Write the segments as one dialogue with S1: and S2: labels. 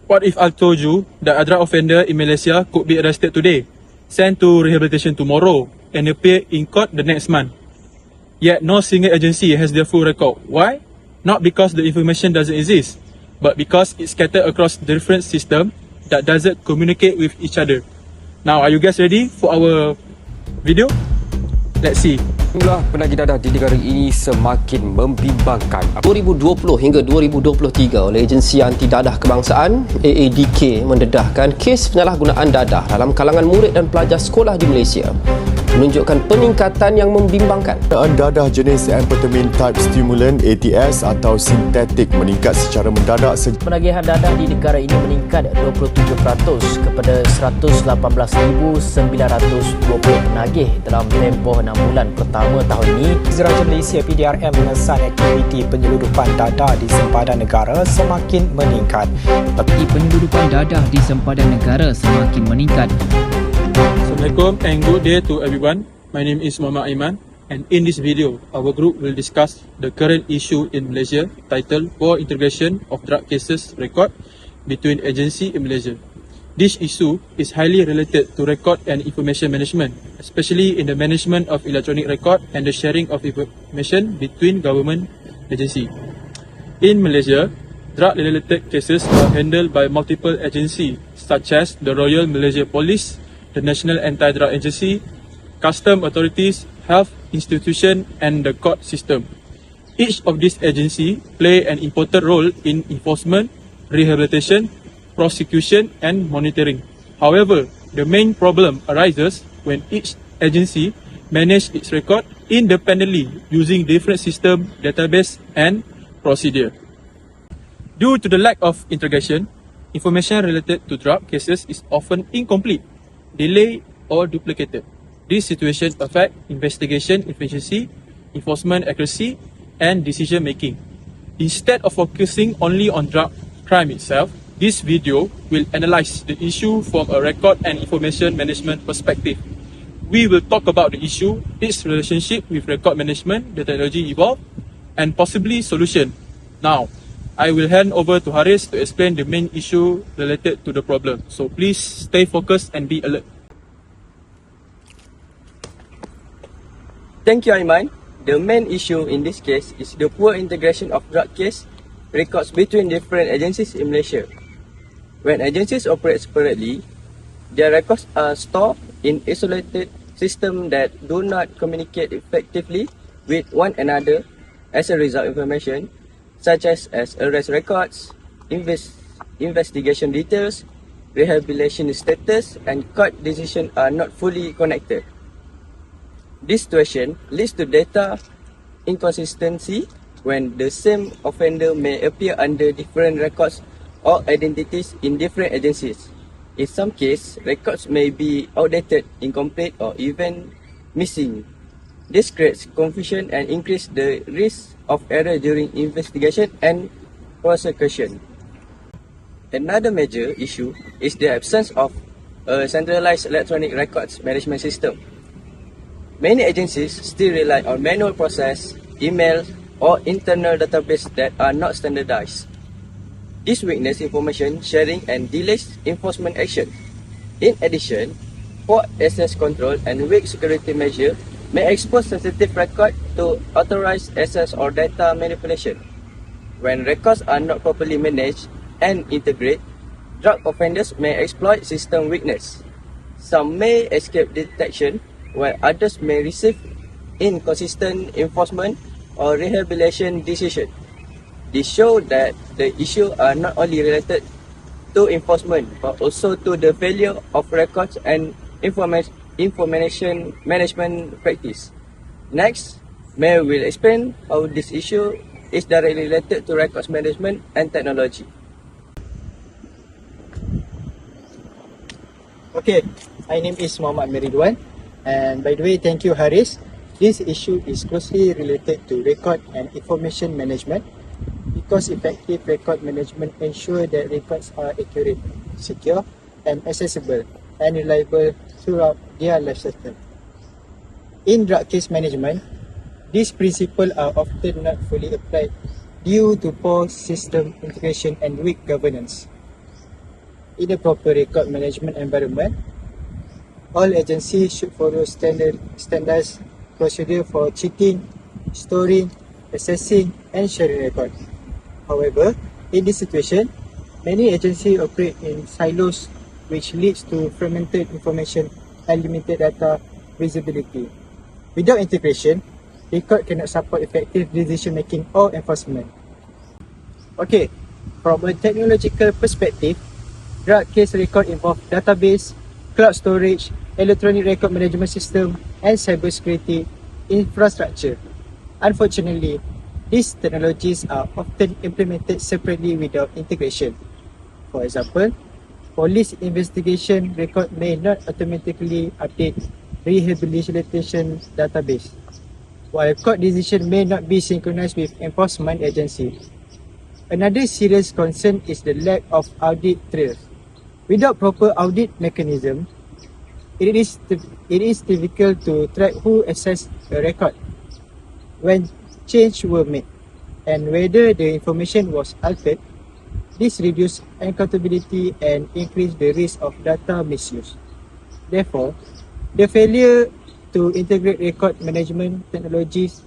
S1: What if I told you that a drug offender in Malaysia could be arrested today, sent to rehabilitation tomorrow, and appear in court the next month? Yet no single agency has their full record. Why? Not because the information doesn't exist, but because it's scattered across different systems that doesn't communicate with each other. Now, are you guys ready for our video? Let's see.
S2: Jumlah penagih dadah di negara ini semakin membimbangkan. 2020 hingga 2023 oleh Agensi Anti Dadah Kebangsaan AADK mendedahkan kes penyalahgunaan dadah dalam kalangan murid dan pelajar sekolah di Malaysia, menunjukkan peningkatan yang membimbangkan.
S3: Dadah jenis amphetamine type stimulant ATS atau sintetik meningkat secara mendadak.
S4: Penagihan dadah di negara ini meningkat 27% kepada 118,920 penagih dalam tempoh 6 bulan pertama tahun ini.
S5: Raja Malaysia PDRM mengesan aktiviti penyeludupan dadah di sempadan negara semakin meningkat.
S6: Tapi penyeludupan dadah di sempadan negara semakin meningkat.
S1: Assalamualaikum and good day to everyone. My name is Muhammad AIMAN, and in this video, our group will discuss the current issue in Malaysia titled Poor Integration of Drug Cases Record between Agency in Malaysia. This issue is highly related to record and information management, especially in the management of electronic record and the sharing of information between government agencies. In Malaysia, drug-related cases are handled by multiple agencies such as the Royal Malaysia Police, the National Anti-Drug Agency, custom authorities, health institution and the court system. Each of these agencies play an important role in enforcement, rehabilitation, prosecution and monitoring. However, the main problem arises when each agency manages its record independently using different system, database and procedure. Due to the lack of integration, information related to drug cases is often incomplete, delayed or duplicated. This situation affects investigation efficiency, enforcement accuracy and decision making. Instead of focusing only on drug crime itself, this video will analyze the issue from a record and information management perspective. We will talk about the issue, its relationship with record management, the technology evolved, and possibly solution. Now, I will hand over to HAREEZ to explain the main issue related to the problem. So please stay focused and be alert.
S7: Thank you, AIMAN. The main issue in this case is the poor integration of drug case records between different agencies in Malaysia. When agencies operate separately, their records are stored in isolated systems that do not communicate effectively with one another. As a result, information such as arrest records, investigation details, rehabilitation status and court decisions are not fully connected. This situation leads to data inconsistency when the same offender may appear under different records or identities in different agencies. In some cases, records may be outdated, incomplete or even missing. This creates confusion and increases the risk of error during investigation and prosecution. Another major issue is the absence of a centralized electronic records management system. Many agencies still rely on manual process, email or internal database that are not standardized. This weakness information sharing and delays enforcement action. In addition, poor access control and weak security measures may expose sensitive records to unauthorized access or data manipulation. When records are not properly managed and integrated, drug offenders may exploit system weakness. Some may escape detection, while others may receive inconsistent enforcement or rehabilitation decisions. This shows that the issues are not only related to enforcement but also to the failure of records and information management practice. Next, MEER will explain how this issue is directly related to records management and technology.
S5: Okay, my name is Muhammad RIDHWAN, and by the way, thank you HAREEZ. This issue is closely related to record and information management because effective record management ensure that records are accurate, secure and accessible and reliable throughout their life cycle. In drug case management, these principles are often not fully applied due to poor system integration and weak governance. in a proper record management environment, all agencies should follow standardized procedure for checking, storing, accessing and sharing records. However, in this situation, many agencies operate in silos which leads to fragmented information and limited data visibility. Without integration, record cannot support effective decision making or enforcement. Okay, from a technological perspective, drug case record involve database, cloud storage, electronic record management system and cybersecurity infrastructure. Unfortunately, these technologies are often implemented separately without integration. For example, police investigation record may not automatically update rehabilitation database, while court decision may not be synchronized with enforcement agency. Another serious concern is the lack of audit trails. Without proper audit mechanism, it is difficult to track who accessed a record, when changes were made, and whether the information was altered. This reduces accountability and increase the risk of data misuse. Therefore, the failure to integrate record management technologies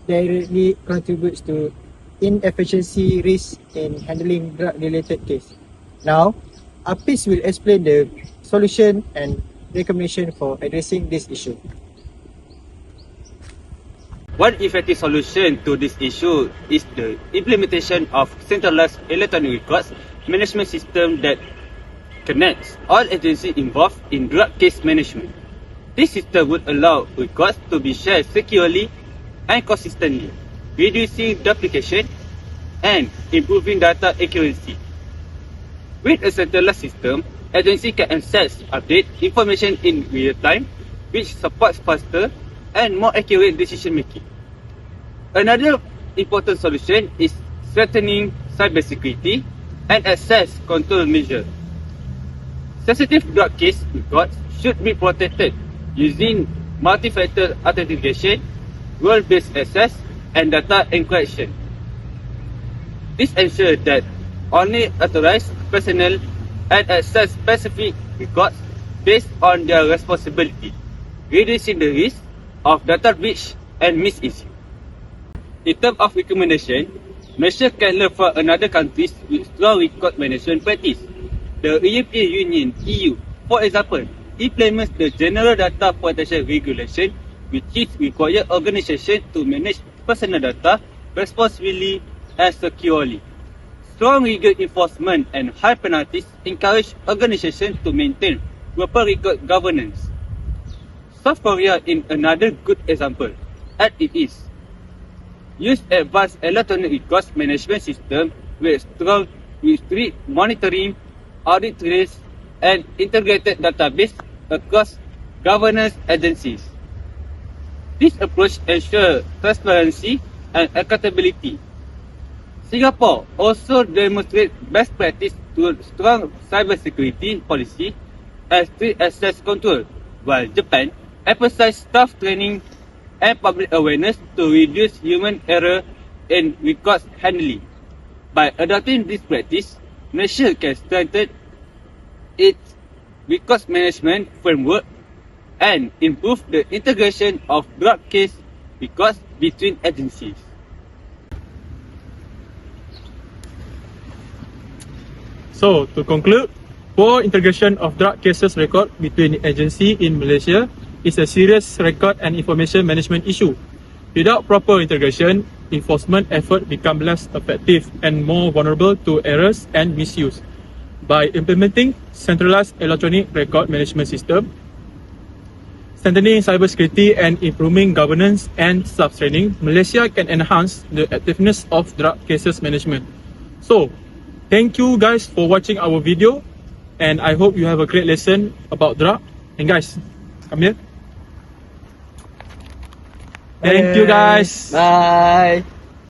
S5: directly contributes to inefficiency risk in handling drug-related cases. Now, Hafiz will explain the solution and recommendation for addressing this issue.
S8: One effective solution to this issue is the implementation of centralized electronic records management system that connects all agencies involved in drug case management. This system would allow records to be shared securely and consistently, reducing duplication and improving data accuracy. With a centralized system, agencies can access update information in real time, which supports faster and more accurate decision making. Another important solution is strengthening cybersecurity and access control measures. Sensitive drug case records should be protected using multi-factor authentication, role-based access, and data encryption. This ensures that only authorized personnel and access specific records based on their responsibility, reducing the risk of data breach and misuse. In terms of recommendation, Malaysia can learn from another countries with strong record management practice. The European Union (EU), for example, implements the General Data Protection Regulation, which is require organisations to manage personal data responsibly and securely. Strong legal enforcement and high penalties encourage organisations to maintain proper record governance. South Korea is another good example, as it is use advanced electronic records management system with strict monitoring, audit trails, and integrated database across governance agencies. This approach ensures transparency and accountability. Singapore also demonstrates best practice through strong cybersecurity policy and strict access control, while Japan emphasizes staff training and public awareness to reduce human error in records handling. By adopting this practice, Malaysia can strengthen its records management framework and improve the integration of drug case records between agencies.
S1: So, to conclude, poor integration of drug cases record between agencies in Malaysia is a serious record and information management issue. Without proper integration, enforcement effort become less effective and more vulnerable to errors and misuse. By implementing centralized electronic record management system, strengthening cybersecurity and improving governance and staff training, Malaysia can enhance the effectiveness of drug cases management. So, thank you guys for watching our video, and I hope you have a great lesson about drug. And guys, come here. Thank you guys.
S7: Bye.